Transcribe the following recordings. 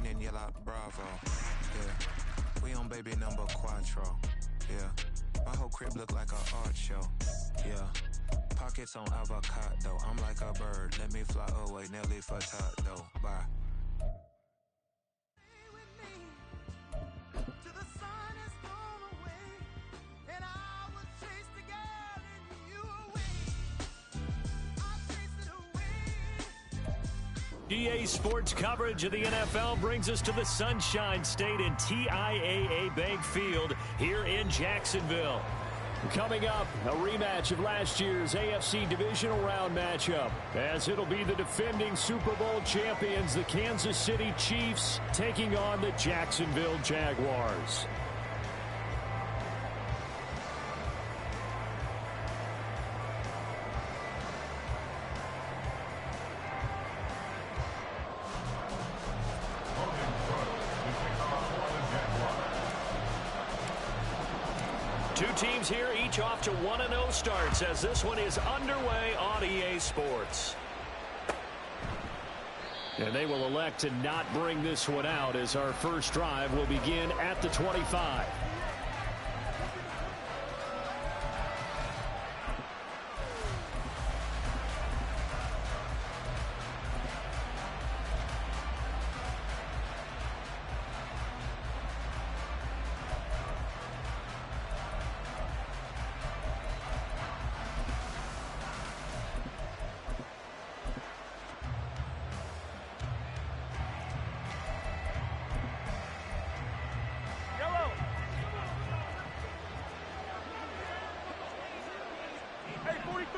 in yellow Bravo. Yeah, we on baby number Quattro. Yeah, my whole crib look like a art show. Yeah, pockets on avocado. I'm like a bird. Let me fly away, Nelly Furtado. Bye. EA Sports coverage of the NFL brings us to the Sunshine State in TIAA Bank Field here in Jacksonville. Coming up, a rematch of last year's AFC Divisional Round matchup, as it'll be the defending Super Bowl champions, the Kansas City Chiefs, taking on the Jacksonville Jaguars. Two teams here, each off to 1-0 starts as this one is underway on EA Sports. And they will elect to not bring this one out as our first drive will begin at the 25.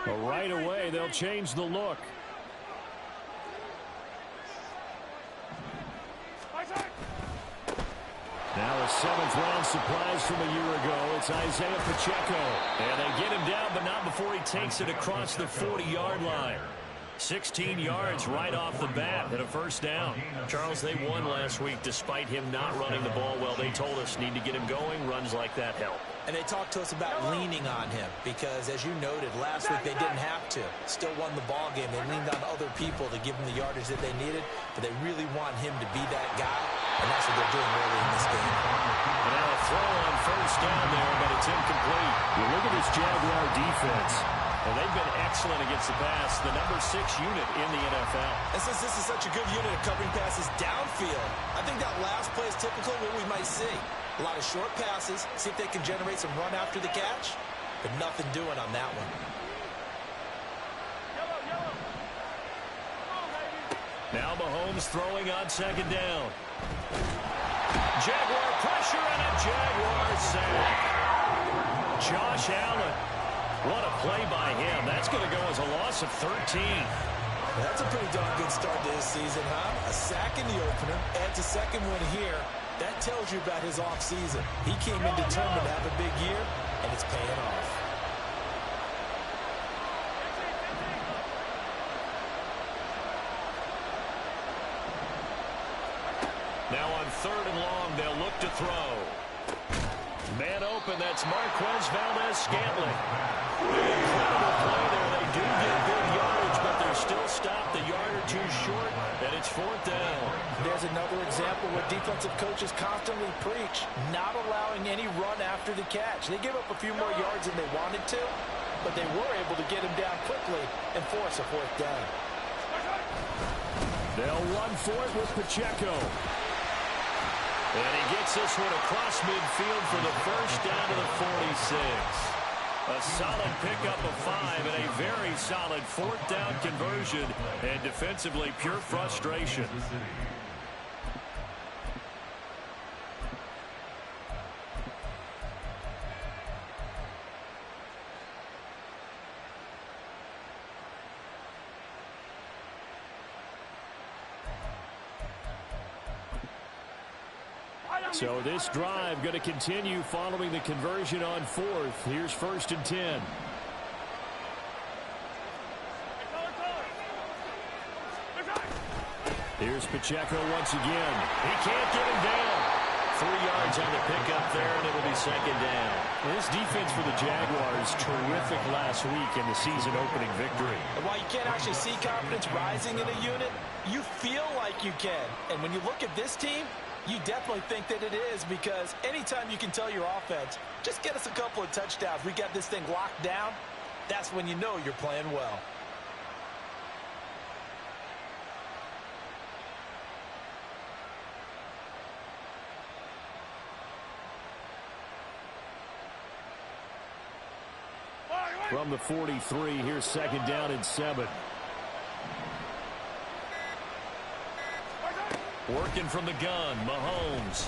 But right away, they'll change the look. Now a seventh-round surprise from a year ago. It's Isaiah Pacheco. And they get him down, but not before he takes it across the 40-yard line. 16 yards right off the bat and a first down. Charles, they won last week despite him not running the ball well. They told us need to get him going. Runs like that help. And they talked to us about leaning on him because, as you noted, last week they didn't have to. Still won the ball game. They leaned on other people to give them the yardage that they needed, but they really want him to be that guy, and that's what they're doing early in this game. And now a throw on first down there, but it's incomplete. You look at this Jaguar defense. And they've been excellent against the pass, the number 6 unit in the NFL. And since this is such a good unit of covering passes downfield, I think that last play is typical of what we might see. A lot of short passes, see if they can generate some run after the catch, but nothing doing on that one. Now Mahomes throwing on second down. Jaguar pressure and a Jaguar sack. Josh Allen. What a play by him. That's going to go as a loss of 13. That's a pretty darn good start to this season, huh? A sack in the opener, adds a second one here. That tells you about his offseason. He came in determined to have a big year, and it's paying off. Now on third and long, they'll look to throw. Man open, that's Marquez Valdez-Scantling. Incredible play there. They do get good yardage, but they're still stopped a yard or two short, and it's fourth down. There's another example where defensive coaches constantly preach not allowing any run after the catch. They gave up a few more yards than they wanted to, but they were able to get him down quickly and force a fourth down. They'll run for it with Pacheco. And he gets this one across midfield for the first down to the 46. A solid pickup of 5 and a very solid fourth down conversion. And defensively, pure frustration. So this drive going to continue following the conversion on fourth. Here's first and 10. Here's Pacheco once again. He can't get him down. 3 yards on the pickup there, and it'll be second down. This defense for the Jaguars, terrific last week in the season-opening victory. And while you can't actually see confidence rising in a unit, you feel like you can. And when you look at this team, you definitely think that it is, because anytime you can tell your offense, just get us a couple of touchdowns, we got this thing locked down, that's when you know you're playing well. From the 43, here's second down and 7. Working from the gun, Mahomes.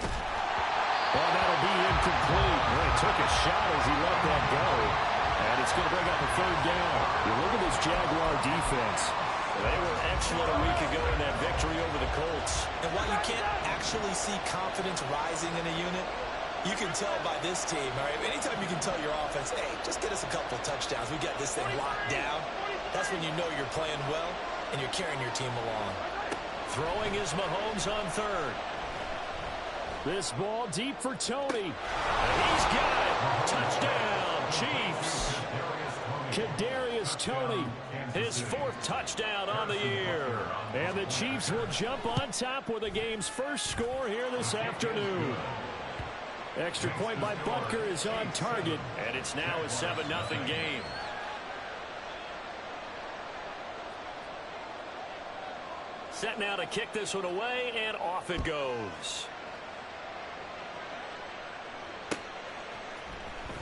Oh, that'll be incomplete. Well, he took a shot as he let that go. And it's going to bring up a third down. You look at this Jaguar defense. They were excellent a week ago in that victory over the Colts. And while you can't actually see confidence rising in a unit, you can tell by this team, all right? Anytime you can tell your offense, hey, just get us a couple of touchdowns, we got this thing locked down, that's when you know you're playing well and you're carrying your team along. Throwing is Mahomes on third. This ball deep for Tony. And he's got it. Touchdown, Chiefs. Kadarius Toney, his 4th touchdown on the year. And the Chiefs will jump on top with the game's first score here this afternoon. Extra point by Butker is on target, and it's now a 7-0 game. Set now to kick this one away, and off it goes.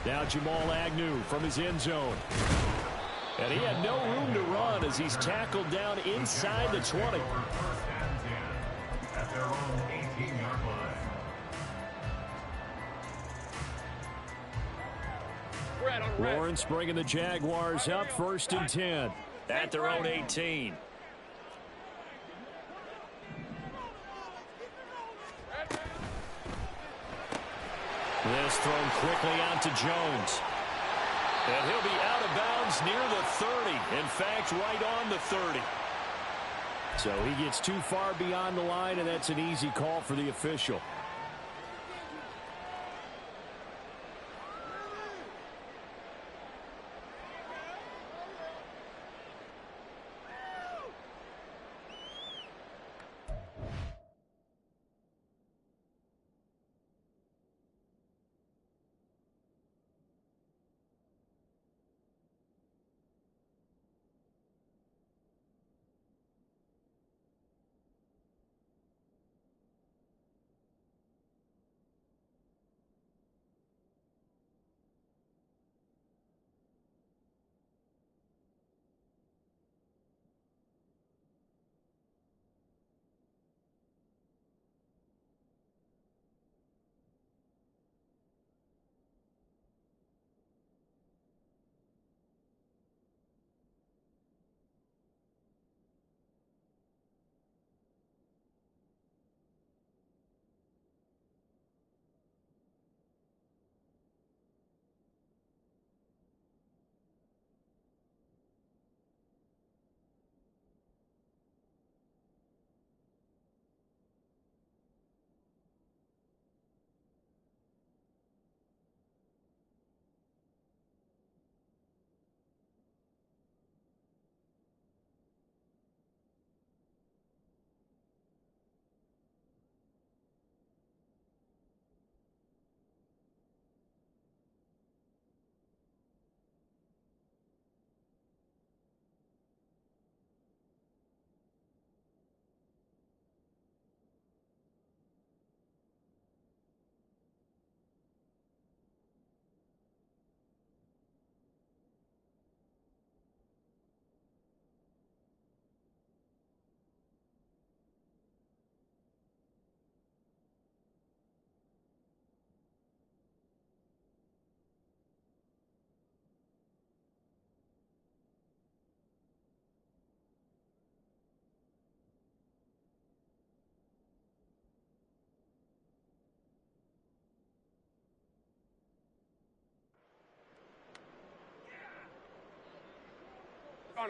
Now Jamal Agnew from his end zone. And he had no room to run as he's tackled down inside the 20. At their own 18-yard line. Lawrence bringing the Jaguars up 1st and 10 at their own 18. This thrown quickly out to Jones. And he'll be out of bounds near the 30. In fact, right on the 30. So he gets too far beyond the line, and that's an easy call for the official.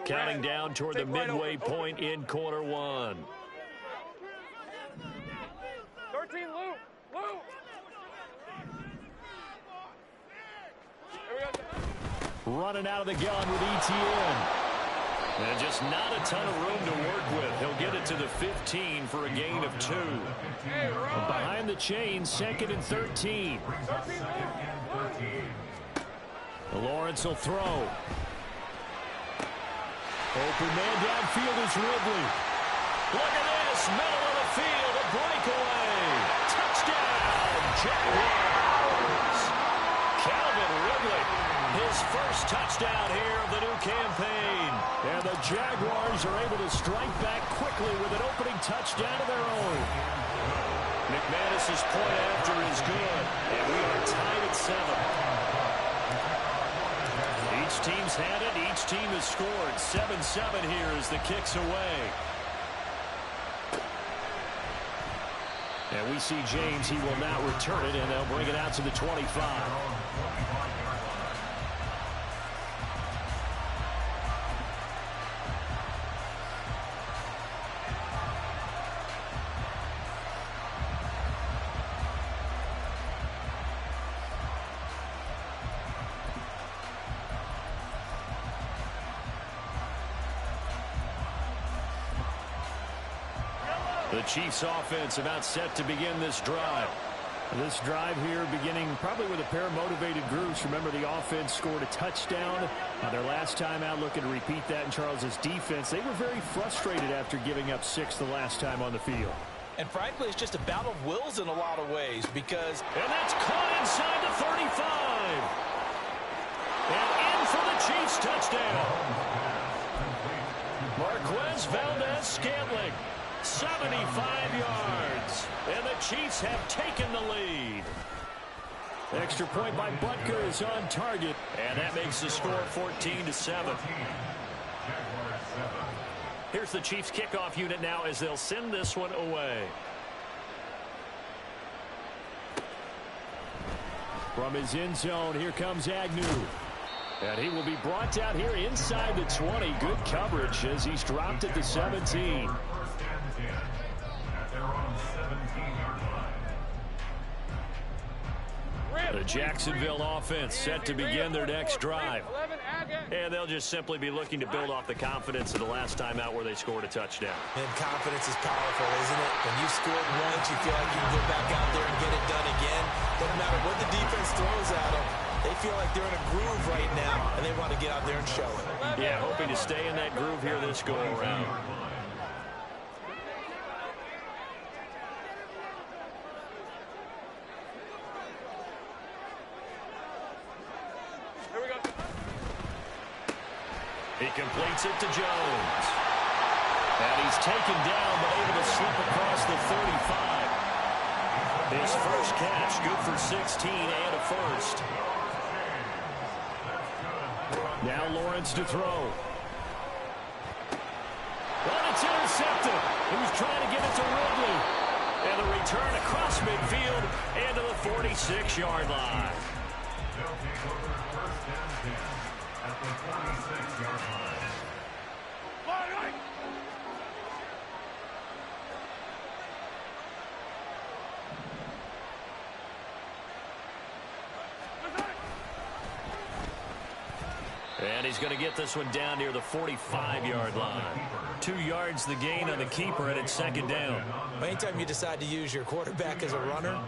Counting down toward the midway point in quarter one. 13 running out of the gun with ETN. And just not a ton of room to work with. He'll get it to the 15 for a gain of 2. Behind the chain, 2nd and 13. Lawrence will throw. Open man downfield is Ridley. Look at this, middle of the field, a breakaway. Touchdown, Jaguars. Calvin Ridley, his first touchdown here of the new campaign. And the Jaguars are able to strike back quickly with an opening touchdown of their own. McManus's point after is good, and we are tied at 7. Each team's had it. Each team has scored. 7-7 here as the kick's away. And we see James. He will not return it, and they'll bring it out to the 25. The Chiefs offense about set to begin this drive. This drive here beginning probably with a pair of motivated groups. Remember, the offense scored a touchdown their last time out, looking to repeat that in Charles's defense. They were very frustrated after giving up 6 the last time on the field. And frankly, it's just a battle of wills in a lot of ways because... And that's caught inside the 35. And in for the Chiefs touchdown. Marquez Valdez-Scantling. 75 yards, and the Chiefs have taken the lead. Extra point by Butker is on target, and that makes the score 14-7. Here's the Chiefs kickoff unit now as they'll send this one away. From his end zone, here comes Agnew. And he will be brought down here inside the 20. Good coverage as he's dropped at the 17. The Jacksonville offense set to begin their next drive. And they'll just simply be looking to build off the confidence of the last time out where they scored a touchdown. And confidence is powerful, isn't it? When you've scored once, you feel like you can go back out there and get it done again. Doesn't matter what the defense throws at them. They feel like they're in a groove right now, and they want to get out there and show it. Yeah, hoping to stay in that groove here this go-around. He completes it to Jones. And he's taken down, but able to slip across the 35. His first catch, good for 16 and a first. Now Lawrence to throw. But it's intercepted. He was trying to get it to Ridley. And the return across midfield and to the 46-yard line. At the 46-yard line. And he's going to get this one down near the 45-yard line. 2 yards the gain on the keeper, and it's second down. Anytime you decide to use your quarterback as a runner,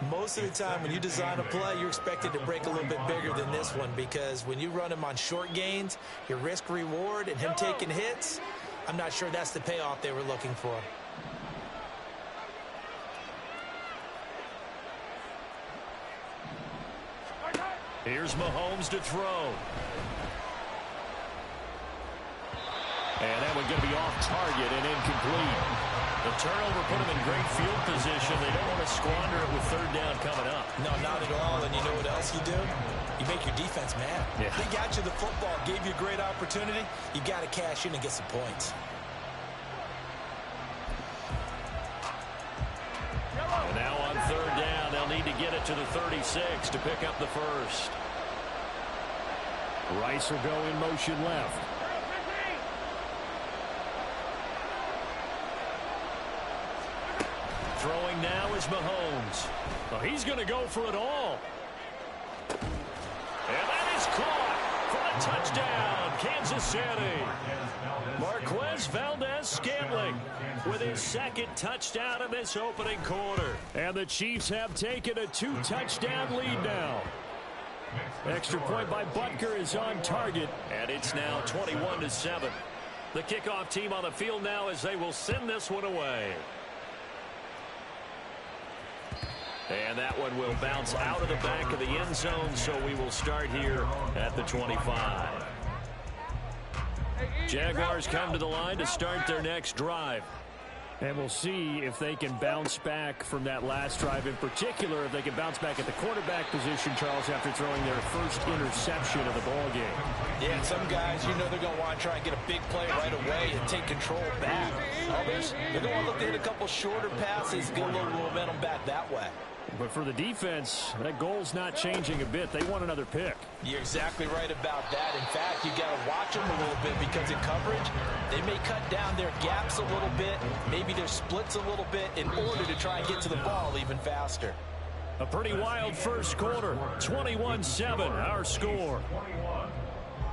most of the time when you design a play, you're expected to break a little bit bigger than this one because when you run him on short gains, your risk-reward and him taking hits, I'm not sure that's the payoff they were looking for. Here's Mahomes to throw. And that one going to be off target and incomplete. The turnover put them in great field position. They don't want to squander it with third down coming up. No, not at all. And you know what else you do? You make your defense mad. Yeah. They got you the football, gave you a great opportunity. You got to cash in and get some points. And now on third down, they'll need to get it to the 36 to pick up the first. Rice will go in motion left. Throwing now is Mahomes. Well, he's going to go for it all. And that is caught for Touchdown, Kansas City. Marquez Valdez-Scantling with his second touchdown in this opening quarter. And the Chiefs have taken a 2-touchdown lead now. Extra point by Butker is on target. And it's now 21-7. The kickoff team on the field now as they will send this one away. And that one will bounce out of the back of the end zone, so we will start here at the 25. Jaguars come to the line to start their next drive. And we'll see if they can bounce back from that last drive. In particular, if they can bounce back at the quarterback position, Charles, after throwing their first interception of the ballgame. Yeah, and some guys, you know they're going to want to try and get a big play right away and take control back. Others, they're going to look to hit a couple shorter passes, get a little momentum back that way. But for the defense, that goal's not changing a bit. They want another pick. You're exactly right about that. In fact, you got to watch them a little bit because in coverage, they may cut down their gaps a little bit, maybe their splits a little bit in order to try and get to the ball even faster. A pretty wild first quarter. 21-7, our score.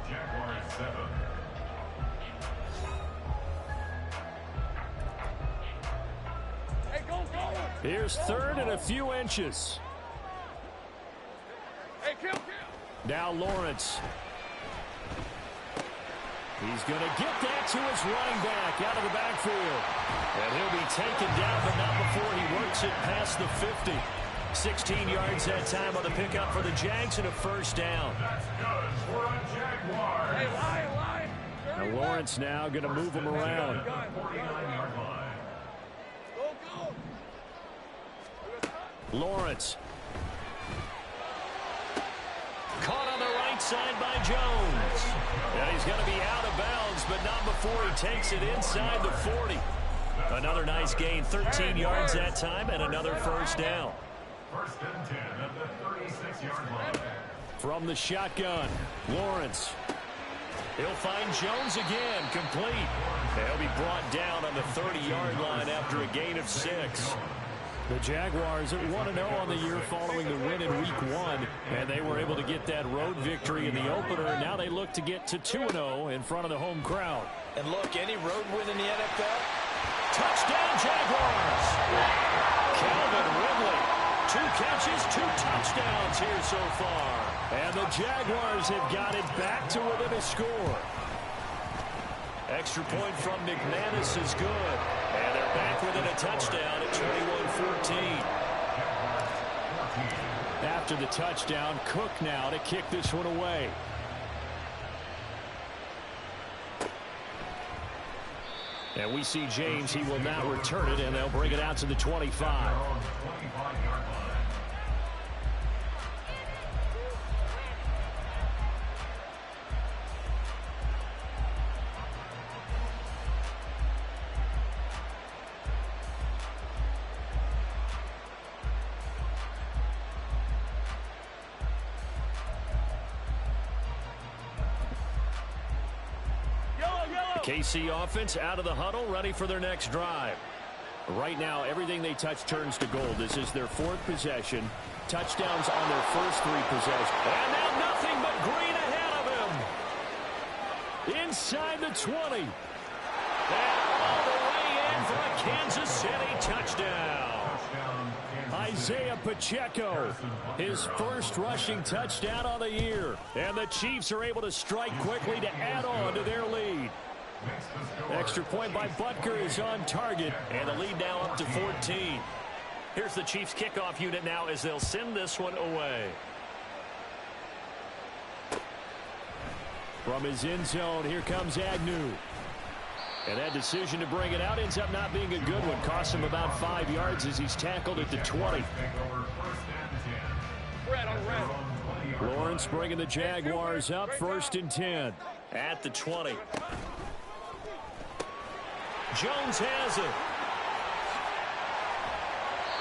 Jaguars 7. Here's third and a few inches. Now Lawrence. He's going to get that to his running back out of the backfield. And he'll be taken down, but not before he works it past the 50. 16 yards that time on the pickup for the Jags and a first down. That's good for a Jaguar. Hey, line. Now Lawrence now going to move him around. 49-yard line. Lawrence. Caught on the right side by Jones. And he's going to be out of bounds, but not before he takes it inside the 40. Another nice gain, 13 yards that time, and another first down. First and 10 at the 36-yard line. From the shotgun, Lawrence. He'll find Jones again, complete. He'll be brought down on the 30-yard line after a gain of 6. The Jaguars at 1-0 on the year following the win in Week 1, and they were able to get that road victory in the opener, and now they look to get to 2-0 in front of the home crowd. And look, any road win in the NFL, touchdown Jaguars! Calvin Ridley, 2 catches, 2 touchdowns here so far. And the Jaguars have got it back to within a score. Extra point from McManus is good. And they're back within a touchdown at 21-14. After the touchdown, Cook now to kick this one away. And we see James, he will not return it, and they'll bring it out to the 25. KC offense out of the huddle, ready for their next drive. Right now, everything they touch turns to gold. This is their 4th possession. Touchdowns on their first 3 possessions. And now nothing but green ahead of him. Inside the 20. And all the way in for a Kansas City touchdown. Isaiah Pacheco, his first rushing touchdown on the year. And the Chiefs are able to strike quickly to add on to their lead. Extra point by Butker is on target, and the lead now up to 14. Here's the Chiefs kickoff unit now as they'll send this one away. From his end zone, here comes Agnew. And that decision to bring it out ends up not being a good one. Costs him about 5 yards as he's tackled at the 20. Lawrence bringing the Jaguars up, 1st and 10 at the 20. Jones has it.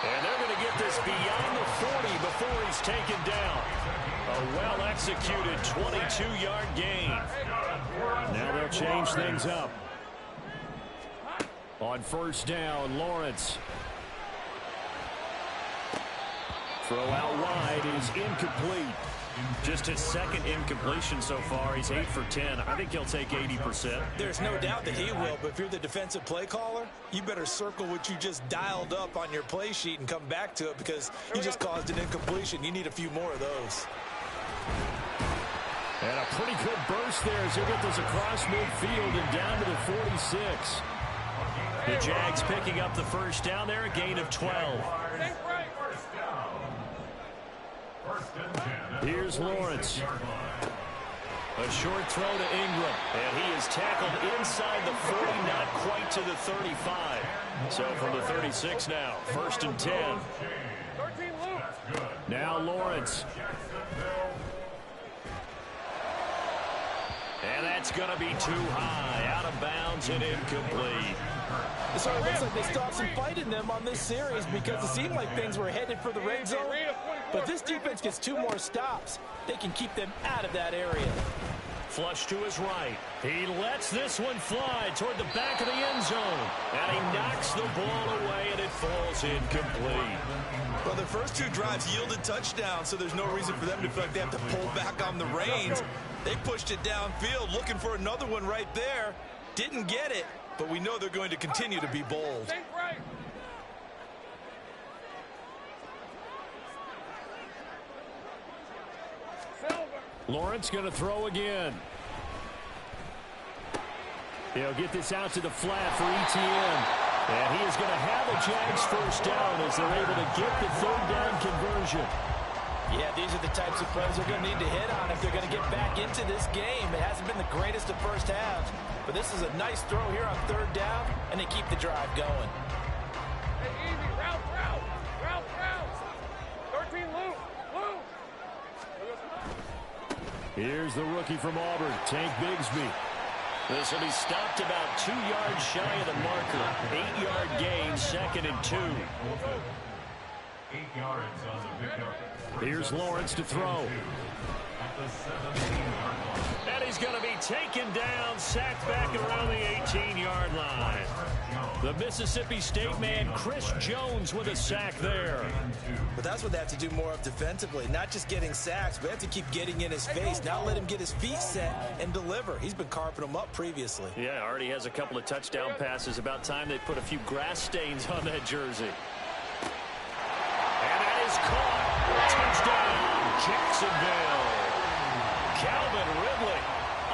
And they're going to get this beyond the 40 before he's taken down. A well-executed 22-yard gain. Now they'll change things up. On first down, Lawrence. Throw out wide is incomplete. Just his second incompletion so far. He's 8 for 10. I think he'll take 80%. There's no doubt that he will, but if you're the defensive play caller, you better circle what you just dialed up on your play sheet and come back to it because you just caused an incompletion. You need a few more of those. And a pretty good burst there as he'll get this across midfield and down to the 46. The Jags picking up the first down there, a gain of 12. Here's Lawrence. A short throw to Ingram. And he is tackled inside the 40, not quite to the 35. So from the 36 now, 1st and 10. Now Lawrence. And that's going to be too high. Out of bounds and incomplete. It sort of looks like they still have some fight in them on this series because it seemed like things were headed for the red zone. But this defense gets 2 more stops. They can keep them out of that area. Flush to his right. He lets this one fly toward the back of the end zone. And he knocks the ball away, and it falls incomplete. Well, their first 2 drives yielded touchdowns, so there's no reason for them to feel like they have to pull back on the reins. They pushed it downfield, looking for another one right there. Didn't get it, but we know they're going to continue to be bold. Lawrence going to throw again. He'll get this out to the flat for ETN. And he is going to have a Jags first down as they're able to get the 3rd down conversion. Yeah, these are the types of plays they're going to need to hit on if they're going to get back into this game. It hasn't been the greatest of first halves, but this is a nice throw here on 3rd down, and they keep the drive going. Hey, easy, route. 13 loop. Here's the rookie from Auburn, Tank Bigsby. This will be stopped about 2 yards shy of the marker. 8-yard gain, 2nd and 2. 8 yards on the pickup. Here's Lawrence to throw. And he's going to be taken down, sacked back around the 18-yard line. The Mississippi State man, Chris Jones, with a sack there. But that's what they have to do more of defensively, not just getting sacks, but they have to keep getting in his face, not let him get his feet set and deliver. He's been carving them up previously. Yeah, already has a couple of touchdown passes. About time they put a few grass stains on that jersey. And that is caught. Touchdown, Jacksonville. Calvin Ridley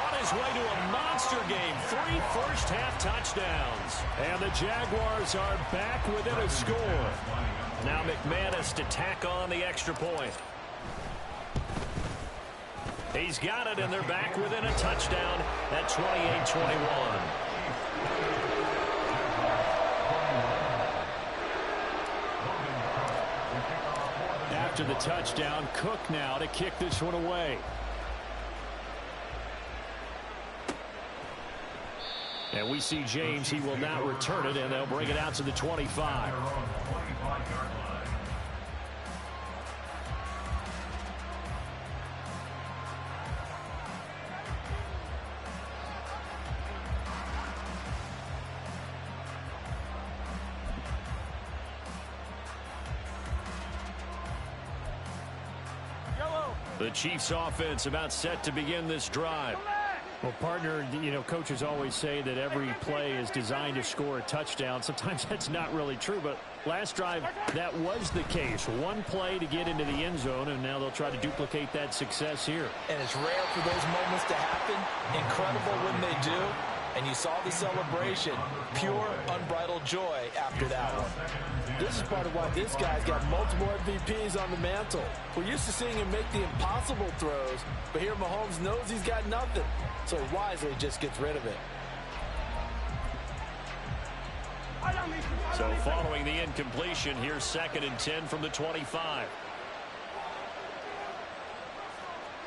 on his way to a monster game. 3 first-half touchdowns. And the Jaguars are back within a score. Now McManus to tack on the extra point. He's got it, and they're back within a touchdown at 28-21. After the touchdown, Cook now to kick this one away. And we see James. He will not return it, and they'll bring it out to the 25. The Chiefs offense about set to begin this drive. Well, partner, coaches always say that every play is designed to score a touchdown. Sometimes that's not really true, but last drive, that was the case. One play to get into the end zone, and now they'll try to duplicate that success here. And it's rare for those moments to happen. Incredible when they do. And you saw the celebration. Pure, unbridled joy after that one. This is part of why this guy's got multiple MVPs on the mantle. We're used to seeing him make the impossible throws, but here Mahomes knows he's got nothing, so he wisely just gets rid of it. So following the incompletion, here's 2nd and 10 from the 25.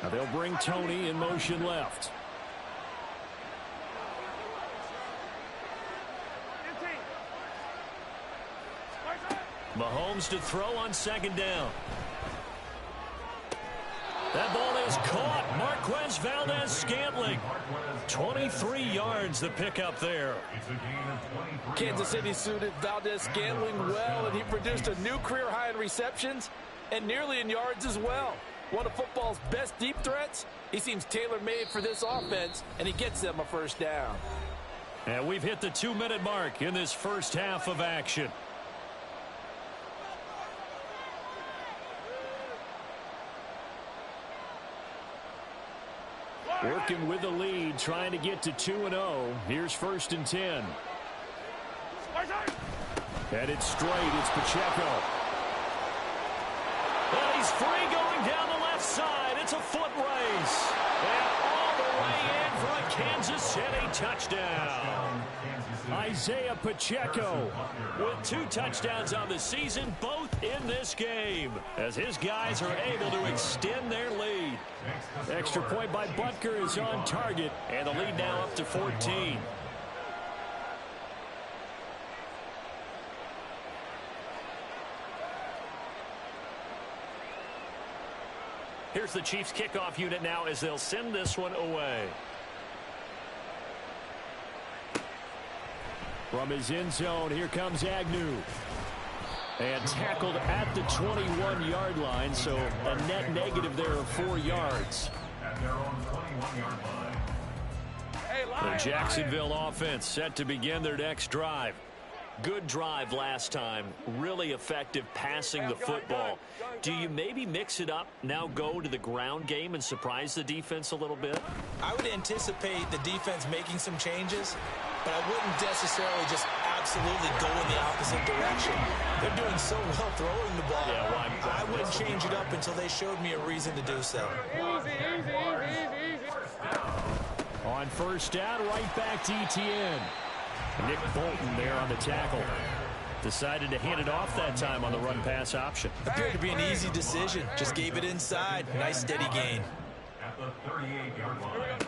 Now they'll bring Tony in motion left. Mahomes to throw on 2nd down. That ball is caught. Marquez Valdez-Scantling. 23 yards the pickup there. Kansas City suited Valdez-Scantling well, and he produced a new career high in receptions and nearly in yards as well. One of football's best deep threats. He seems tailor-made for this offense, and he gets them a first down. And we've hit the 2-minute mark in this first half of action. Working with the lead, trying to get to 2-0. Here's 1st and 10. Headed straight, it's Pacheco. And he's free going down the left side. It's a foot race. And all the way in for a Kansas City touchdown. Isaiah Pacheco with 2 touchdowns on the season, both in this game, as his guys are able to extend their lead. Extra point by Butker is on target, and the lead now up to 14. Here's the Chiefs kickoff unit now as they'll send this one away. From his end zone, here comes Agnew. And tackled at the 21-yard line, so a net negative there of 4 yards. At their own 21-yard line. The Jacksonville offense set to begin their next drive. Good drive last time. Really effective passing the football. Do you maybe mix it up, now go to the ground game and surprise the defense a little bit? I would anticipate the defense making some changes, but I wouldn't necessarily just absolutely go in the opposite direction. They're doing so well throwing the ball. Yeah, well, I wouldn't change it up until they showed me a reason to do so. Easy. On first down, right back to Etienne. Nick Bolton there on the tackle. Decided to hand it off that time on the run-pass option. Appeared to be an easy decision. Just gave it inside. Nice steady gain. At the 38-yard line.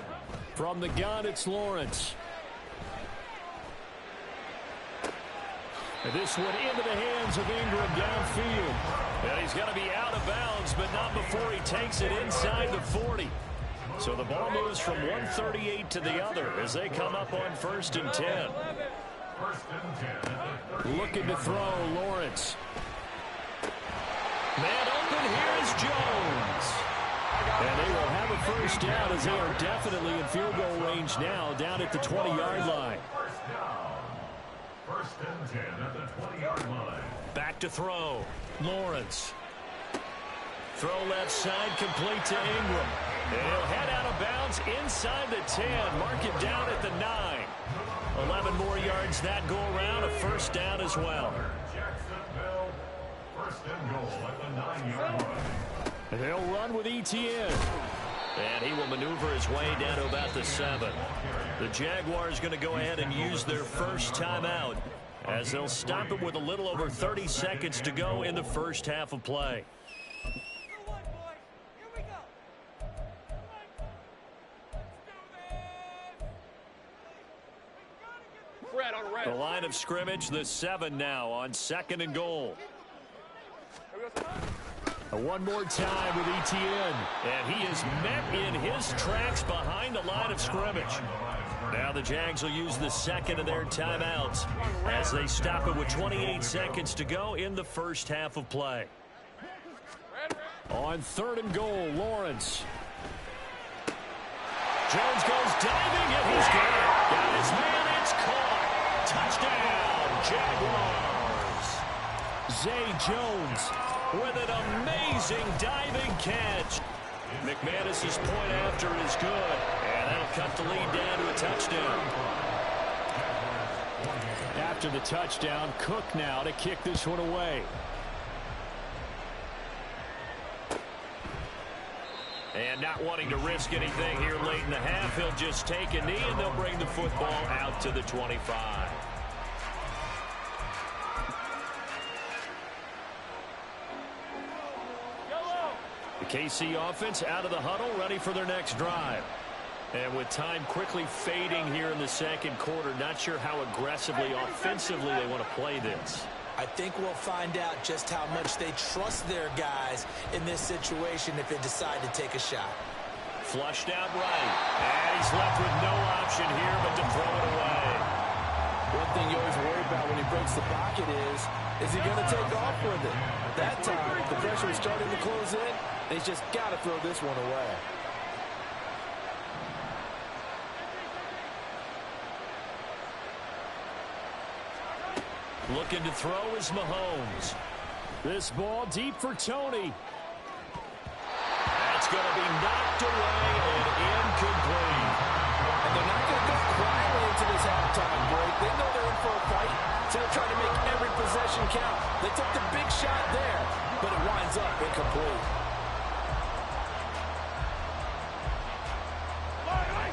From the gun, it's Lawrence. And this one into the hands of Ingram downfield. And he's going to be out of bounds, but not before he takes it inside the 40. So the ball moves from 138 to the other as they come up on 1st and 10. Looking to throw, Lawrence. Man open, here is Jones. And they will have a first down as they are definitely in field goal range now down at the 20-yard line. First and 10 at the 20-yard line. Back to throw, Lawrence. Throw left side, complete to Ingram. And he'll head out of bounds inside the 10. Mark it down at the 9. 11 more yards that go around. A first down as well. Jacksonville, first and goal at the 9-yard line. They'll run with Etienne. And he will maneuver his way down to about the 7. The Jaguars going to go ahead and use their first timeout as they'll stop it with a little over 30 seconds to go in the first half of play. The line of scrimmage, the 7 now on 2nd and goal. One more time with Etienne. And he is met in his tracks behind the line of scrimmage. Now the Jags will use the 2nd of their timeouts as they stop it with 28 seconds to go in the first half of play. On 3rd and goal, Lawrence. Jones goes diving, and he's got it. Got his man, it's caught. Touchdown, Jaguars. Zay Jones with an amazing diving catch. McManus's point after is good, and that'll cut the lead down to a touchdown. After the touchdown, Cook now to kick this one away. And not wanting to risk anything here late in the half, he'll just take a knee, and they'll bring the football out to the 25. The KC offense out of the huddle, ready for their next drive. And with time quickly fading here in the second quarter, not sure how aggressively, offensively they want to play this. I think we'll find out just how much they trust their guys in this situation if they decide to take a shot. Flushed out right. And he's left with no option here but to throw it away. One thing you always worry about when he breaks the pocket is he going to take off with it? That time, the pressure was starting to close in, And he's just got to throw this one away. Looking to throw is Mahomes. This ball deep for Tony. That's going to be knocked away and incomplete. And they're not going to go quietly into this halftime break. They know they're in for a fight, so they're trying to make every possession count. They took the big shot there, but it winds up incomplete.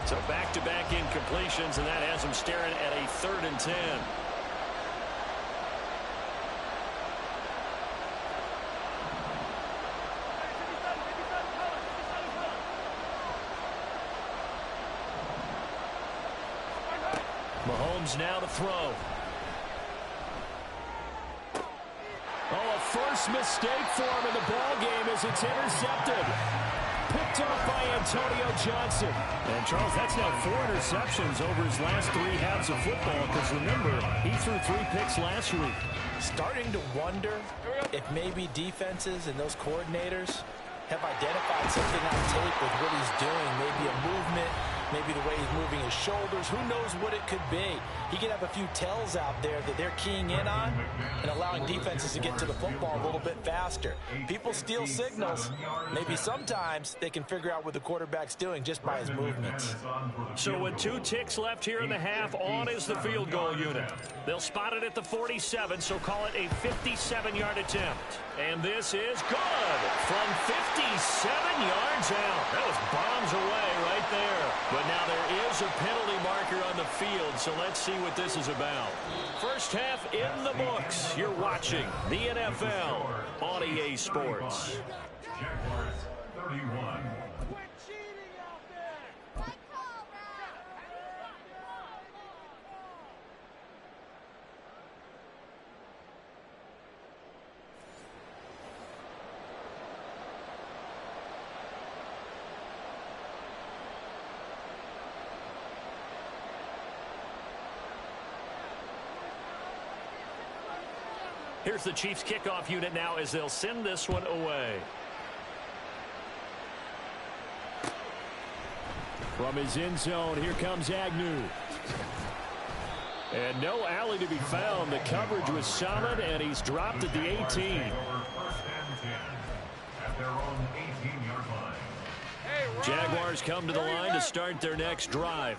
So back-to-back incompletions, and that has them staring at a 3rd and 10. Mahomes now to throw. Oh, a first mistake for him in the ball game as it's intercepted. Picked up by Antonio Johnson. And, Charles, that's now 4 interceptions over his last 3 halves of football because, remember, he threw 3 picks last week. Starting to wonder if maybe defenses and those coordinators have identified something on tape with what he's doing, maybe a movement, maybe the way he's moving his shoulders. Who knows what it could be? He could have a few tells out there that they're keying in on and allowing defenses to get to the football a little bit faster. People steal signals. Maybe sometimes they can figure out what the quarterback's doing just by his movements. So with 2 ticks left here in the half, on is the field goal unit. They'll spot it at the 47, so call it a 57-yard attempt. And this is good from 57 yards out. That was bombs away right there. But now there is a penalty marker on the field, so let's see what this is about. First half in the books. You're watching the NFL on EA Sports. Jaguars 31. Here's the Chiefs kickoff unit now as they'll send this one away. From his end zone, here comes Agnew. And no alley to be found. The coverage was solid, and he's dropped at the 18. First and 10 at their own 18-yard line. Jaguars come to the line to start their next drive.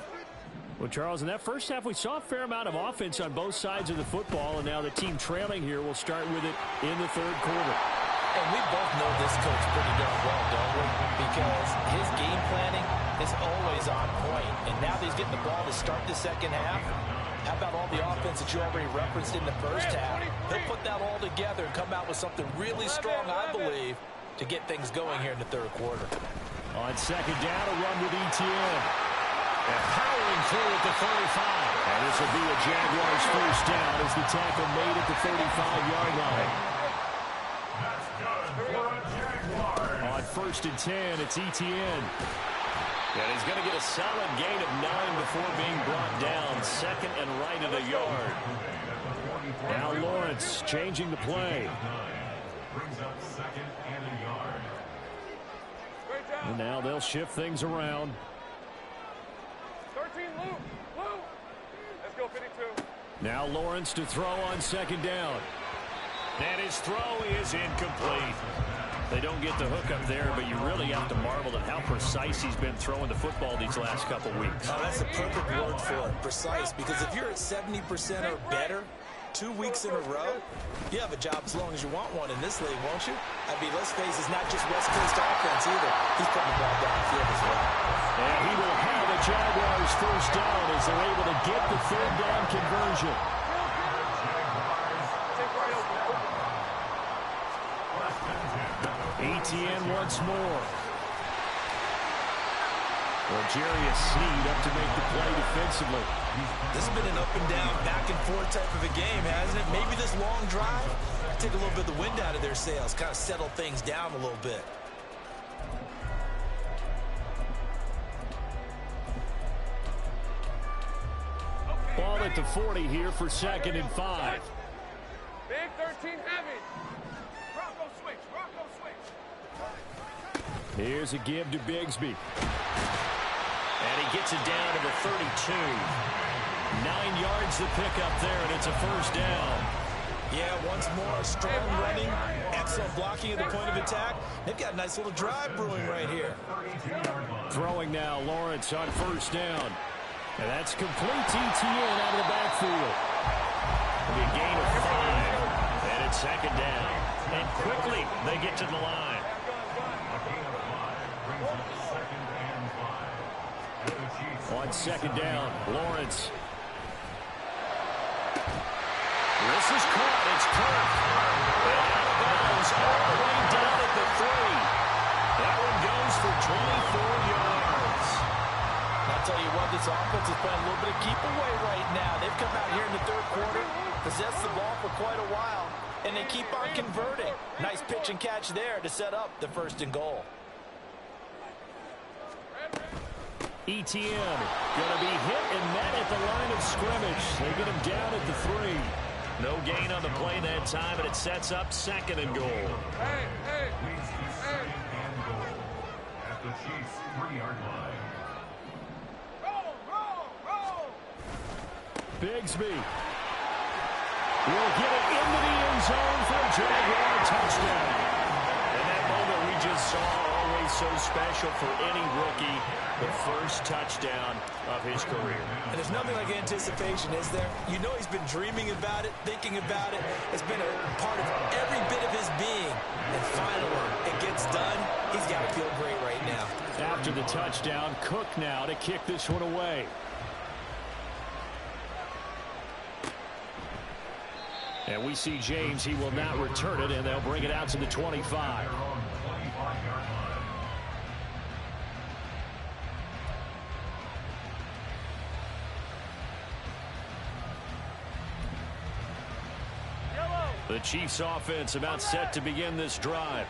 Well, Charles, in that first half, we saw a fair amount of offense on both sides of the football, and now the team trailing here will start with it in the 3rd quarter. And we both know this coach pretty darn well, don't we? Because his game planning is always on point. And now that he's getting the ball to start the second half, how about all the offense that you already referenced in the first half? He'll put that all together and come out with something really strong, I believe, to get things going here in the 3rd quarter. On second down, a run with ETN. And powering through at the 35. And this will be a Jaguars first down as the tackle made at the 35-yard line. That's good for a Jaguar. On 1st and 10, it's ETN. And he's going to get a solid gain of 9 before being brought down. 2nd and right of the yard. Now Lawrence changing the play. Brings up 2nd and a yard. And now they'll shift things around. 13, Lou. Let's go, 52. Now Lawrence to throw on 2nd down. And his throw is incomplete. They don't get the hook up there, but you really have to marvel at how precise he's been throwing the football these last couple weeks. Oh, that's a perfect word for it, precise, because if you're at 70% or better 2 weeks in a row, you have a job as long as you want one in this league, won't you? I mean, let's face it, it's not just West Coast offense either. He's putting the ball downfield as well. And he will have the Jaguars first down as they're able to get the 3rd down conversion. ETN once more. Well, Jarius Sneed up to make the play defensively. This has been an up and down, back and forth type of a game, hasn't it? Maybe this long drive take a little bit of the wind out of their sails, kind of settle things down a little bit. Ball at the 40 here for 2nd and 5. Big 13 heavy. Rocco switch. Here's a give to Bigsby. And he gets it down to the 32. 9 yards to pick up there, and it's a first down. Yeah, once more, strong running, excellent blocking at the point of attack. They've got a nice little drive brewing right here. Throwing now, Lawrence on first down. And that's complete to Etienne out of the backfield. It'll be a gain of 5. And it's second down. And quickly, they get to the line. On second down, Lawrence. This is caught. It's Kirk. And out of bounds all the way down at the 3. That one goes for 24 yards. I'll tell you what, this offense is playing a little bit of keep away right now. They've come out here in the third quarter, possessed the ball for quite a while, and they keep on converting. Nice pitch and catch there to set up the first and goal. Etienne going to be hit and met at the line of scrimmage. They get him down at the 3. No gain on the play that time, and it sets up second and goal. At the Chiefs' 3-yard line. Bigsby will get it into the end zone for a Jaguar touchdown. And that moment we just saw, always so special for any rookie, the first touchdown of his career. And there's nothing like anticipation, is there? You know he's been dreaming about it, thinking about it. It's been a part of every bit of his being. And finally, it gets done. He's got to feel great right now. After the touchdown, Cook now to kick this one away. And we see James, he will not return it, and they'll bring it out to the 25. The Chiefs offense about set to begin this drive.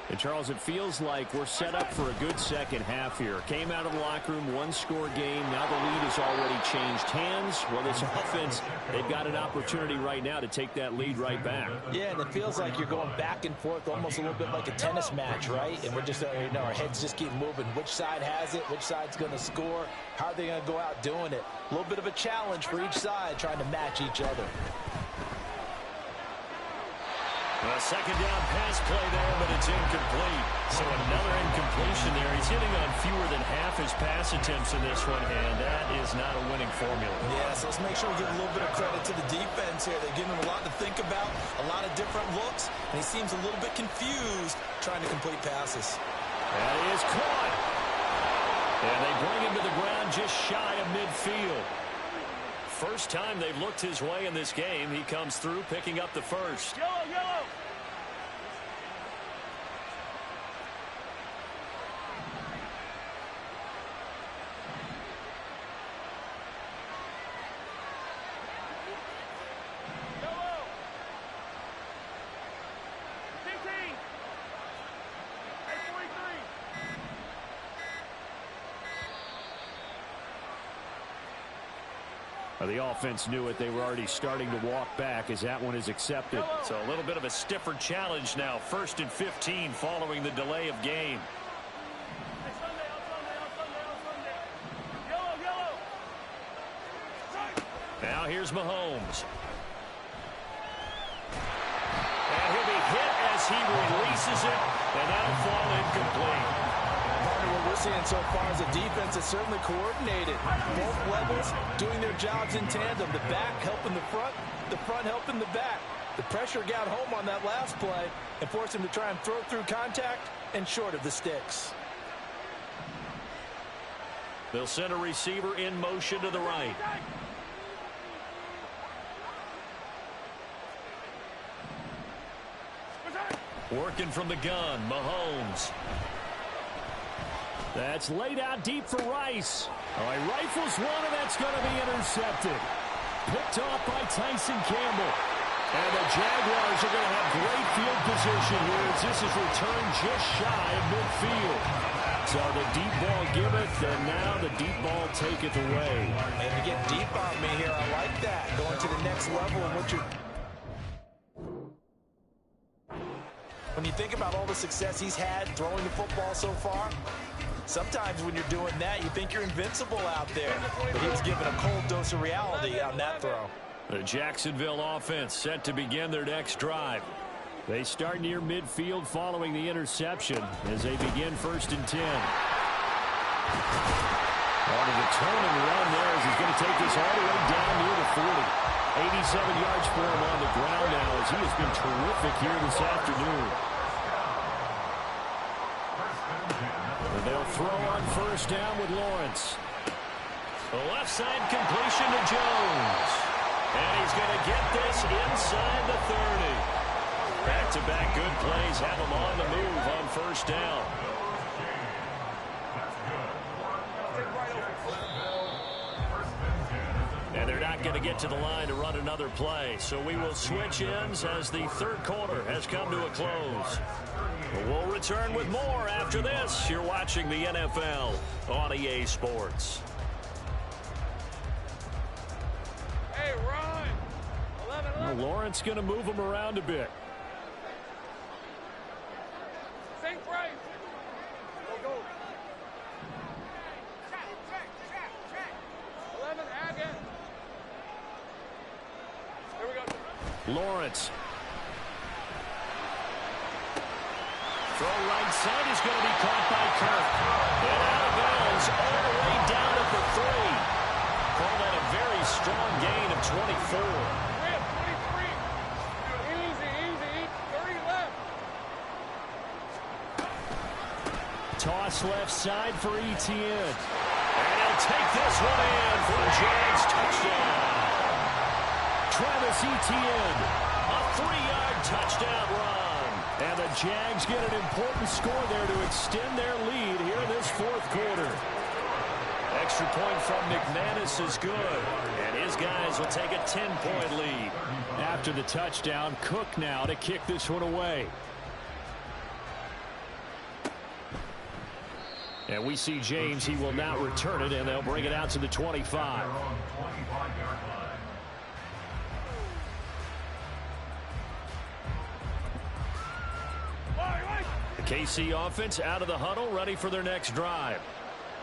And Charles, it feels like we're set up for a good second half here. Came out of the locker room, one-score game. Now the lead has already changed hands. Well, this offense, they've got an opportunity right now to take that lead right back. Yeah, and it feels like you're going back and forth, almost a little bit like a tennis match, right? And we're just, our heads just keep moving. Which side has it? Which side's going to score? How are they going to go out doing it? A little bit of a challenge for each side, trying to match each other. A second down pass play there, but it's incomplete. So another incompletion there. He's hitting on fewer than half his pass attempts in this one, and that is not a winning formula. Yeah, so let's make sure we give a little bit of credit to the defense here. They're giving him a lot to think about, a lot of different looks, and he seems a little bit confused trying to complete passes. That is caught. And they bring him to the ground just shy of midfield. First time they've looked his way in this game. He comes through picking up the first. Yellow, yellow. Yellow. 15. 43. The offense knew it. They were already starting to walk back as that one is accepted. So a little bit of a stiffer challenge now. 1st and 15 following the delay of game. Yellow, yellow. Now here's Mahomes. And he'll be hit as he releases it, and that'll fall incomplete. What we're seeing so far is a defense that's certainly coordinated. Both levels doing their jobs in tandem. The back helping the front helping the back. The pressure got home on that last play and forced him to try and throw through contact and short of the sticks. They'll send a receiver in motion to the right. Working from the gun, Mahomes. That's laid out deep for Rice. Oh, he rifles one, and that's going to be intercepted. Picked off by Tyson Campbell. And the Jaguars are going to have great field position here as this is returned just shy of midfield. So the deep ball giveth, and now the deep ball taketh away. And to get deep on me here, I like that. Going to the next level of what you're... When you think about all the success he's had throwing the football so far, sometimes when you're doing that, you think you're invincible out there. But he was given a cold dose of reality on that throw. The Jacksonville offense set to begin their next drive. They start near midfield following the interception as they begin 1st and 10. On a determined run there as he's going to take this all the way down near the 40. 87 yards for him on the ground now as he has been terrific here this afternoon. And they'll throw on 1st down with Lawrence. The left side completion to Jones. And he's going to get this inside the 30. Back-to-back good plays have him on the move on 1st down. And they're not going to get to the line to run another play. So we will switch ends as the 3rd quarter has come to a close. We'll return with more after this. You're watching the NFL on EA Sports. Hey, run! 11. Lawrence going to move him around a bit. Same price. Go. 11, again. Here we go. Lawrence. Throw right side is going to be caught by Kirk. And out of bounds all the way down at the 3. Call that a very strong gain of 24. We have 23. Easy. 30 left. Toss left side for Etienne. And he'll take this one in for a Jags touchdown. Travis Etienne, a 3-yard touchdown run. And the Jags get an important score there to extend their lead here in this 4th quarter. Extra point from McManus is good. And his guys will take a 10-point lead. After the touchdown, Cook now to kick this one away. And we see James, he will not return it, and they'll bring it out to the 25. The KC offense out of the huddle, ready for their next drive.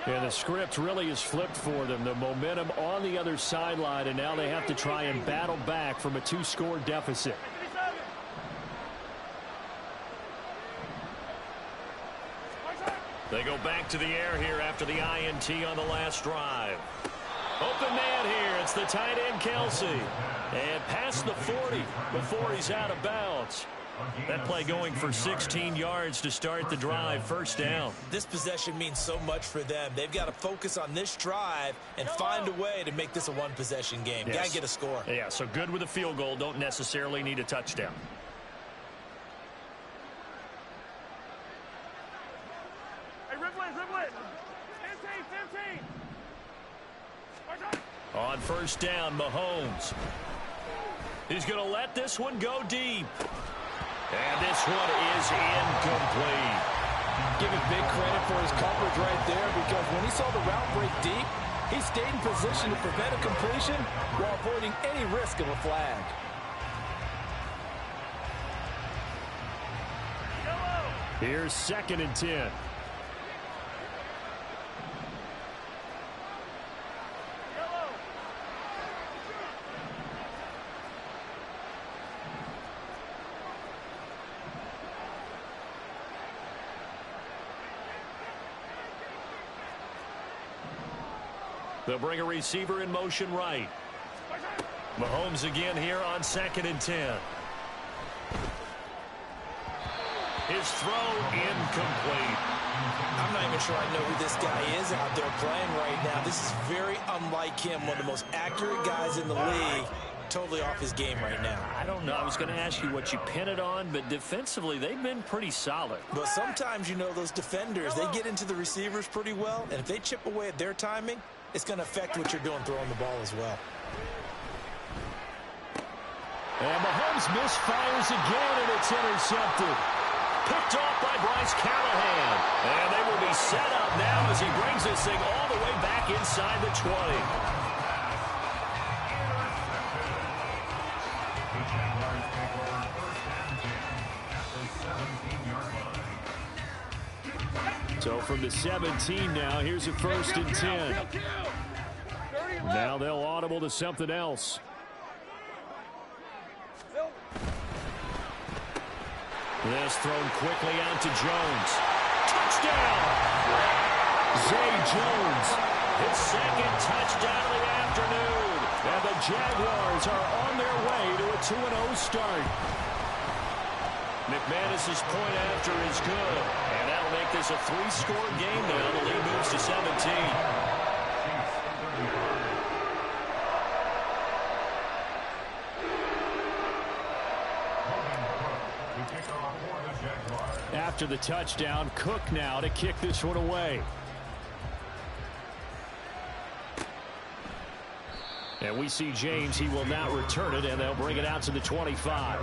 And the script really is flipped for them. The momentum on the other sideline, and now they have to try and battle back from a 2-score deficit. They go back to the air here after the INT on the last drive. Open man here. It's the tight end, Kelsey. And past the 40 before he's out of bounds. That play going for 16 yards to start the drive. 1st down. This possession means so much for them. They've got to focus on this drive and find a way to make this a one-possession game. Yes. Got to get a score. Yeah, so good with a field goal. Don't necessarily need a touchdown. Hey, Ripley. 15. On 1st down, Mahomes. He's going to let this one go deep. And this one is incomplete. Give him big credit for his coverage right there, because when he saw the route break deep, he stayed in position to prevent a completion while avoiding any risk of a flag. Here's 2nd and 10. They'll bring a receiver in motion right. Mahomes again here on 2nd and 10. His throw incomplete. I'm not even sure I know who this guy is out there playing right now. This is very unlike him, one of the most accurate guys in the league. Totally off his game right now. I don't know. I was going to ask you what you pin it on, but defensively, they've been pretty solid. But sometimes, you know, those defenders, they get into the receivers pretty well, and if they chip away at their timing, it's going to affect what you're doing throwing the ball as well. And Mahomes misfires again, and it's intercepted. Picked off by Bryce Callahan. And they will be set up now as he brings this thing all the way back inside the 20. So from the 17 now, here's a 1st and 10. Now they'll audible to something else. This thrown quickly out to Jones. Touchdown! Zay Jones, his 2nd touchdown of the afternoon. And the Jaguars are on their way to a 2-0 start. McManus's point after is good. And that'll make this a 3-score game now. The lead moves to 17. After the touchdown, Cook now to kick this one away. And we see James. He will not return it, and they'll bring it out to the 25.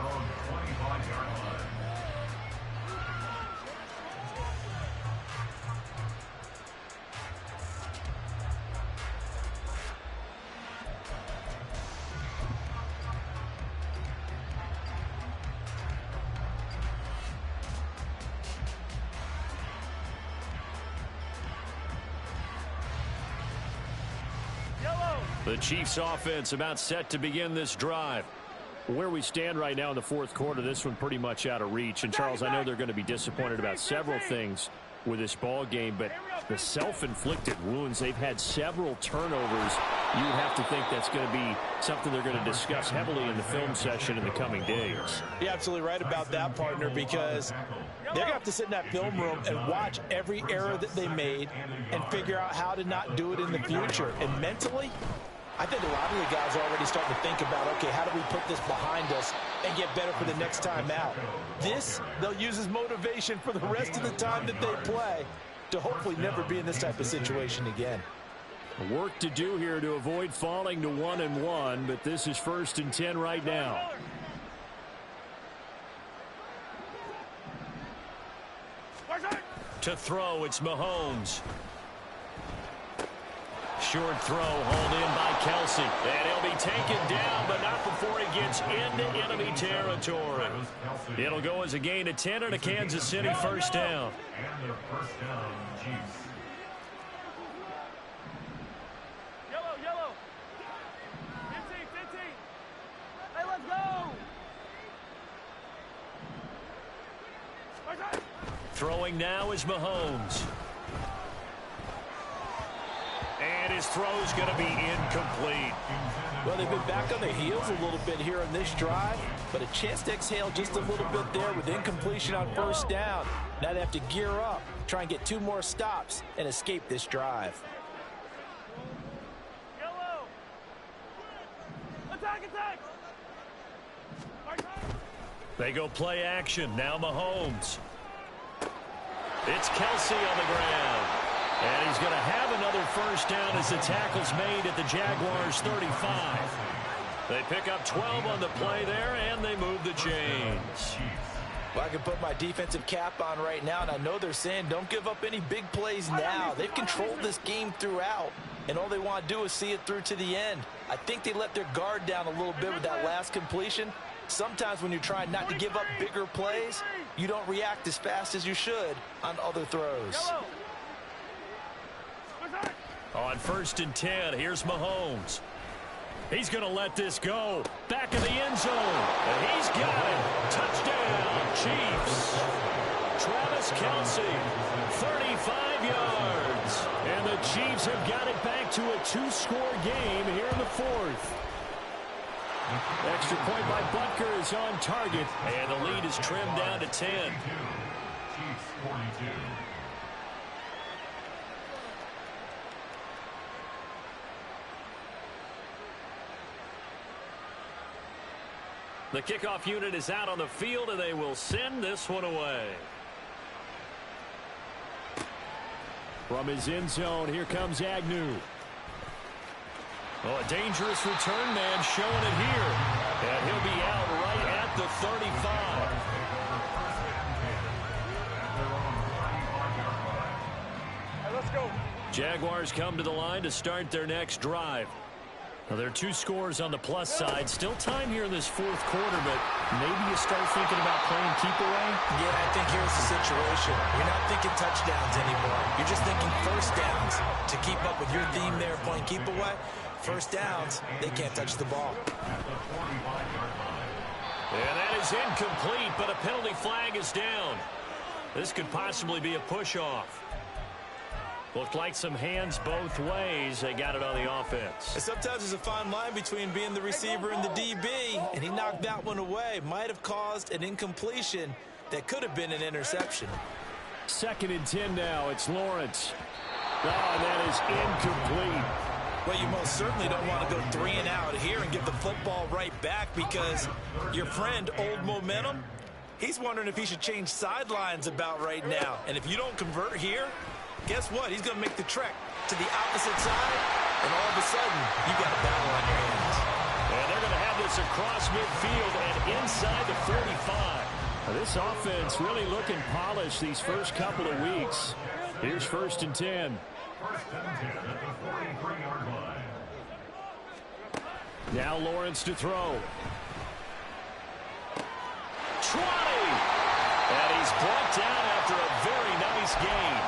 The Chiefs offense about set to begin this drive. Where we stand right now in the 4th quarter, this one pretty much out of reach. And Charles, I know they're going to be disappointed about several things with this ball game, but the self-inflicted wounds, they've had several turnovers. You would have to think that's going to be something they're going to discuss heavily in the film session in the coming days. You're absolutely right about that, partner, because they're going to have to sit in that film room and watch every error that they made and figure out how to not do it in the future. And mentally, I think a lot of the guys are already starting to think about, okay, how do we put this behind us and get better for the next time out? This, they'll use as motivation for the rest of the time that they play to hopefully never be in this type of situation again. Work to do here to avoid falling to 1-1, but this is 1st and 10 right now. To throw, it's Mahomes. Short throw, hauled in by Kelsey. And he'll be taken down, but not before he gets into enemy territory. It'll go as a gain of 10 and a Kansas City 1st down. And their 1st down, Chiefs. Yellow. 15. Hey, let's go. Throwing now is Mahomes. And his throw's going to be incomplete. Well, they've been back on their heels a little bit here on this drive, but a chance to exhale just a little bit there with incompletion on 1st down. Now they have to gear up, try and get 2 more stops and escape this drive. Yellow. Attack. They go play action. Now Mahomes. It's Kelsey on the ground. And he's going to have another 1st down as the tackle's made at the Jaguars' 35. They pick up 12 on the play there, and they move the chains. Well, I can put my defensive cap on right now, and I know they're saying don't give up any big plays now. They've controlled this game throughout, and all they want to do is see it through to the end. I think they let their guard down a little bit with that last completion. Sometimes when you're trying not to give up bigger plays, you don't react as fast as you should on other throws. On 1st and 10, here's Mahomes. He's going to let this go. Back in the end zone. And he's got it. Touchdown, Chiefs. Travis Kelsey, 35 yards. And the Chiefs have got it back to a 2-score game here in the 4th. Extra point by Butker is on target. And the lead is trimmed down to 10. Chiefs 42. The kickoff unit is out on the field, and they will send this one away. From his end zone, here comes Agnew. Oh, a dangerous return man showing it here. And he'll be out right at the 35. Hey, let's go. Jaguars come to the line to start their next drive. Well, there are two scores on the plus side. Still time here in this fourth quarter, but maybe you start thinking about playing keep away? Yeah, I think here's the situation. You're not thinking touchdowns anymore. You're just thinking first downs. To keep up with your theme there, playing keep away, first downs, they can't touch the ball. And that is incomplete, but a penalty flag is down. This could possibly be a push-off. Looked like some hands both ways. They got it on the offense. And sometimes there's a fine line between being the receiver and the DB, and he knocked that one away. Might have caused an incompletion that could have been an interception. 2nd and 10 now. It's Lawrence. Oh, and that is incomplete. Well, you most certainly don't want to go 3 and out here and give the football right back because your friend, Old Momentum, he's wondering if he should change sidelines about right now. And if you don't convert here, guess what? He's going to make the trek to the opposite side, and all of a sudden, you got a battle on your hands. And they're going to have this across midfield and inside the 45. Now, this offense really looking polished these first couple of weeks. Here's 1st and 10. 1st and 10 at the 43-yard line. Now Lawrence to throw. 20! And he's brought down after a very nice gain.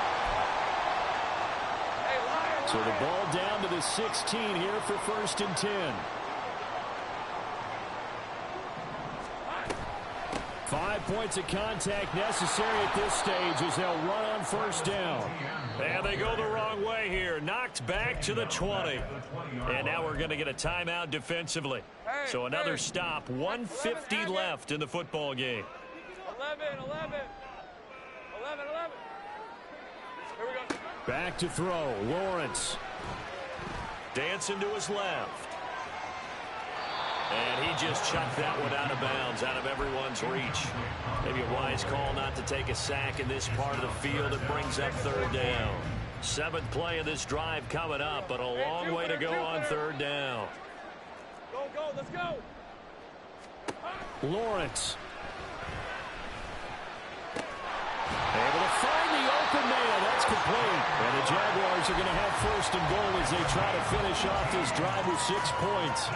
So the ball down to the 16 here for 1st and 10. 5 points of contact necessary at this stage as they'll run on 1st down. And they go the wrong way here. Knocked back to the 20. And now we're going to get a timeout defensively. So another stop. 1:50 left in the football game. 11. Here we go. Back to throw. Lawrence. Dancing to his left. And he just chucked that one out of bounds, out of everyone's reach. Maybe a wise call not to take a sack in this part of the field. It brings up 3rd down. 7th play of this drive coming up, but a long way to go on 3rd down. Go, let's go. Lawrence. Able to find the open man. That's complete. And the Jaguars are going to have 1st and goal as they try to finish off this drive with 6 points.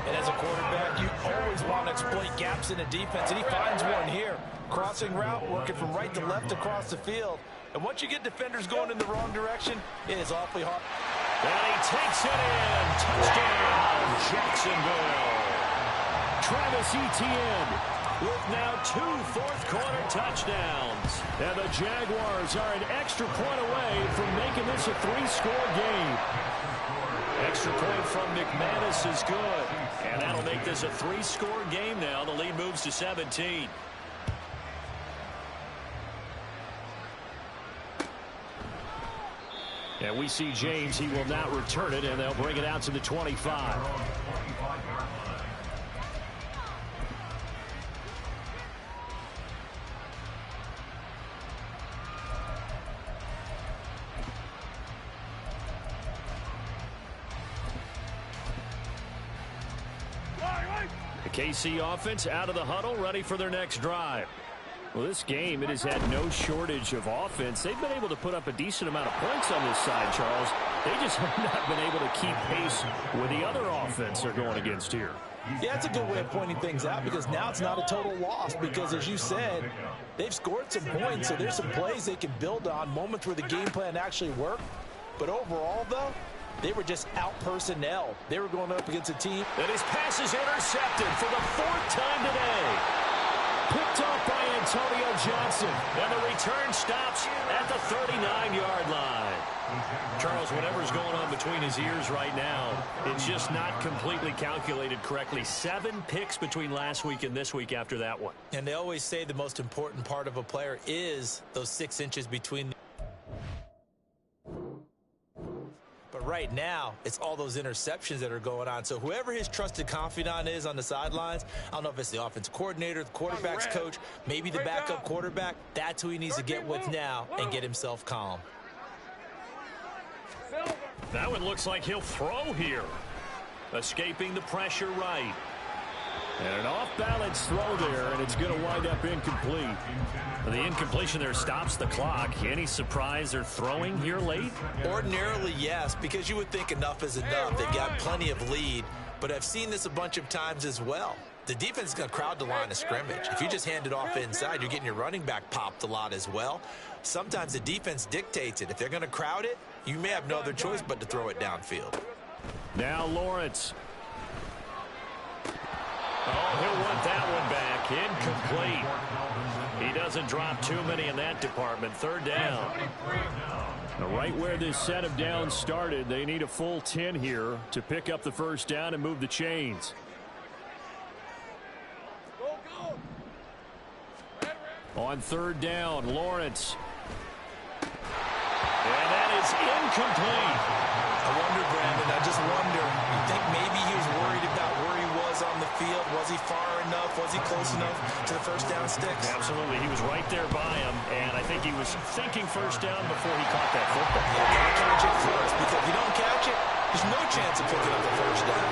And as a quarterback, you always want to exploit gaps in the defense, and he finds one here. Crossing route, working from right to left across the field. And once you get defenders going in the wrong direction, it is awfully hard. And he takes it in. Touchdown, Jacksonville. Travis Etienne with now 2 fourth-quarter touchdowns. And the Jaguars are an extra point away from making this a 3-score game. Extra point from McManus is good. And that'll make this a 3-score game now. The lead moves to 17. And we see James. He will not return it, and they'll bring it out to the 25. The KC offense out of the huddle, ready for their next drive. Well, this game, it has had no shortage of offense. They've been able to put up a decent amount of points on this side, Charles. They just have not been able to keep pace with the other offense they're going against here. Yeah, it's a good way of pointing things out because now it's not a total loss because, as you said, they've scored some points, so there's some plays they can build on, moments where the game plan actually worked. But overall, though, they were just out personnel. They were going up against a team. And his pass is intercepted for the 4th time today. Picked off by Antonio Johnson. And the return stops at the 39-yard line. Charles, whatever's going on between his ears right now, it's just not completely calculated correctly. 7 picks between last week and this week after that one. And they always say the most important part of a player is those 6 inches between. But right now, it's all those interceptions that are going on. So whoever his trusted confidant is on the sidelines, I don't know if it's the offensive coordinator, the quarterback's coach, maybe the backup quarterback, that's who he needs to get with now and get himself calm. That one looks like he'll throw here. Escaping the pressure right. And an off-balance throw there, and it's going to wind up incomplete. The incompletion there stops the clock. Any surprise they're throwing here late? Ordinarily, yes, because you would think enough is enough. They've got plenty of lead, but I've seen this a bunch of times as well. The defense is going to crowd the line of scrimmage. If you just hand it off inside, you're getting your running back popped a lot as well. Sometimes the defense dictates it. If they're going to crowd it, you may have no other choice but to throw it downfield. Now Lawrence. Oh, he'll want that one back. Incomplete. He doesn't drop too many in that department. Third down. Now, right where this set of downs started, they need a full 10 here to pick up the first down and move the chains. On third down, Lawrence. And that is incomplete. I wonder, Brandon, I just wonder, you think maybe he was worried about where he was on the field? Was he far enough? Was he close enough to the first down sticks? Absolutely. He was right there by him, and I think he was thinking first down before he caught that football. Yeah, gotta catch it first, because if you don't catch it, there's no chance of picking up the first down.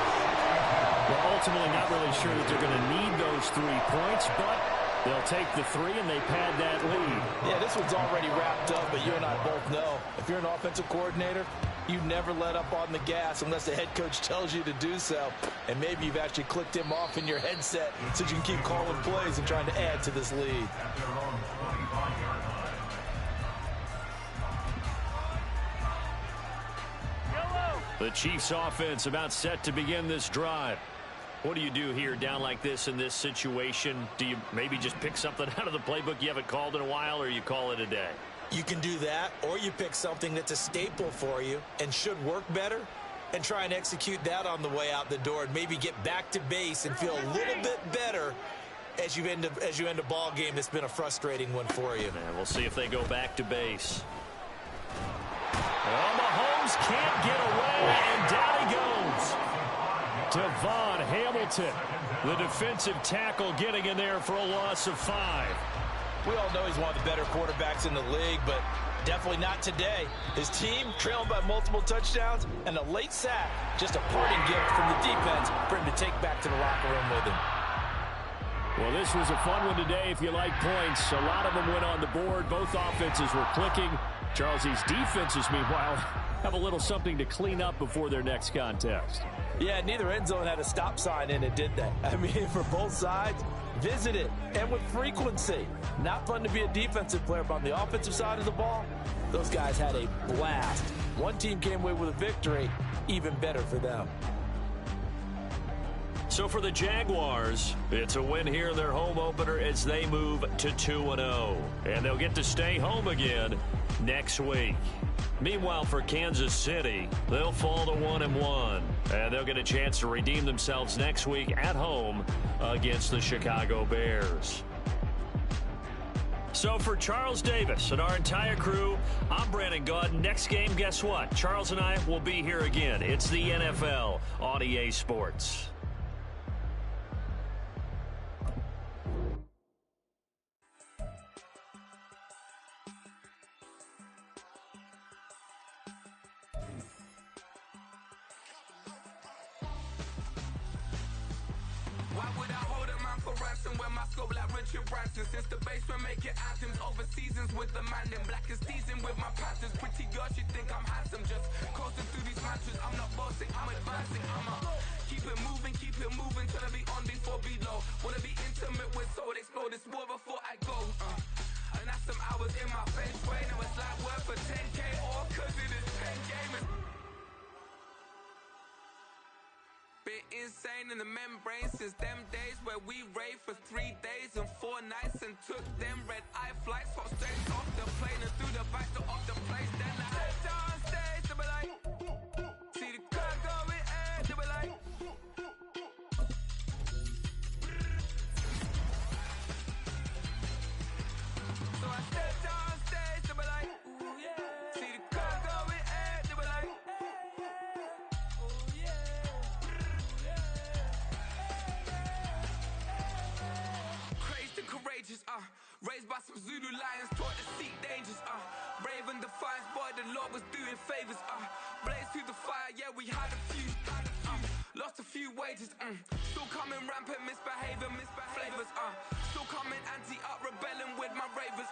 Well, ultimately not really sure that they're going to need those 3 points, but they'll take the 3 and they pad that lead. Yeah, this one's already wrapped up, but you and I both know if you're an offensive coordinator, you never let up on the gas unless the head coach tells you to do so. And maybe you've actually clicked him off in your headset so you can keep calling plays and trying to add to this lead. The Chiefs offense about set to begin this drive. What do you do here down like this in this situation? Do you maybe just pick something out of the playbook you haven't called in a while, or you call it a day? You can do that, or you pick something that's a staple for you and should work better and try and execute that on the way out the door and maybe get back to base and feel a little bit better as you end a ball game that's been a frustrating one for you. And we'll see if they go back to base. Well, Mahomes can't get away, and down he goes. Devon Hamilton, the defensive tackle, getting in there for a loss of 5. We all know he's one of the better quarterbacks in the league, but definitely not today. His team trailing by multiple touchdowns, and a late sack, just a parting gift from the defense for him to take back to the locker room with him. Well, this was a fun one today if you like points. A lot of them went on the board. Both offenses were clicking. Charles's defenses, meanwhile, have a little something to clean up before their next contest. Yeah, neither end zone had a stop sign in it, did they? I mean, for both sides, visit it, and with frequency. Not fun to be a defensive player, but on the offensive side of the ball, those guys had a blast. One team came away with a victory, even better for them. So for the Jaguars, it's a win here in their home opener as they move to 2-0. And they'll get to stay home again next week. Meanwhile, for Kansas City, they'll fall to 1-1. And they'll get a chance to redeem themselves next week at home against the Chicago Bears. So for Charles Davis and our entire crew, I'm Brandon Gaudin. Next game, guess what? Charles and I will be here again. It's the NFL on EA Sports. Since the basement making anthems over seasons with the man in black is seasoned with my patterns. Pretty girl, she think I'm handsome. Just coasting through these matches. I'm not bossing, I'm advancing. Keep it moving, trying to be on before below. Wanna be intimate with soul, explore this war before I go. And that's some hours in my face way. Now it's like work for 10K or cause it is 10 gamers. Been insane in the membrane since them days where we raved for 3 days and 4 nights and took them red eye flights, hot straight off the plane and through the back door of the place. Then I stepped on stage, they were like, see the crowd going air, they were like, so I stepped on stage, they were like, ooh yeah, see the crowd going air, they were like, oh yeah. Courageous, raised by some Zulu lions, taught to seek dangers, brave and defiant, boy, the wages. Still coming rampant, misbehaving, flavors. Still coming anti-up, rebelling with my ravers.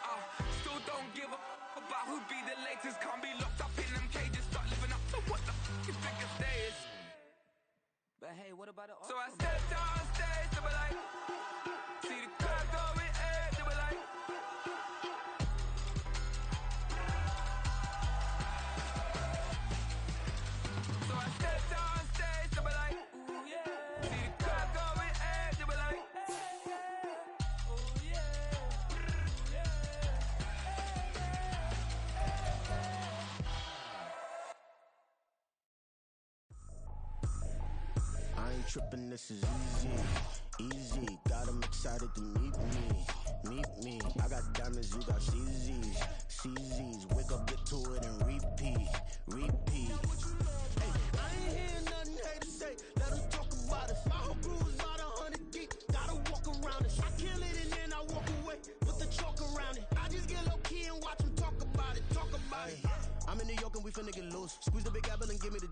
Still don't give a about who be the latest. Can't be locked up in them cages. Start living up to what the is biggest day is. But hey, what about the So I stepped on stage, they were like, see the crowd going air, they were like. So I stepped on stage, they were like, ooh yeah. See the crowd going air, they were like, ooh yeah. I ain't tripping, this is easy. Got 'em excited to meet me. I got diamonds, you got CZs. Wake up, get to it, and repeat. Hey, I ain't hear nothing haters say. Let us talk about it. My whole crew is about 100 deep. Gotta walk around it. I kill it and then I walk away with the chalk around it. I just get low key and watch them talk about it. I'm in New York and we finna get loose. Squeeze the big apple and give me the